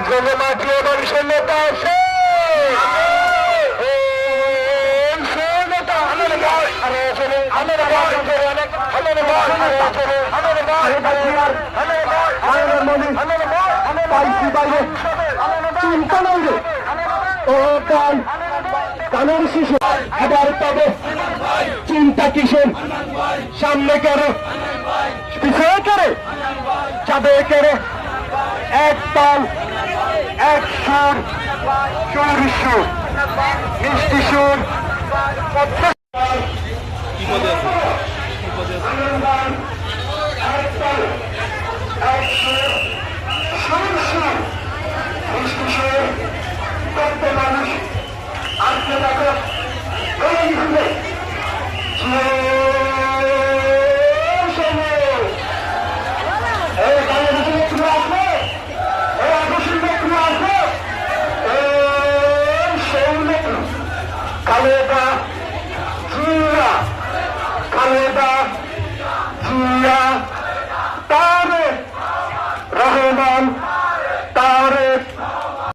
মাটি এবং শূন্যতা আছে চিন্তা নাই রে ও তাই কানের শিশু এবার তবে চিন্তা কিসের সামনে কেড়ে পিছিয়ে কেড়ে যাবে কেড়ে এক তাল এক সুর সুর সুর মিষ্টি সুর মানুষ আসতে থাকো এই ঘুরে খালেদা জিয়া খালেদা জিয়া তার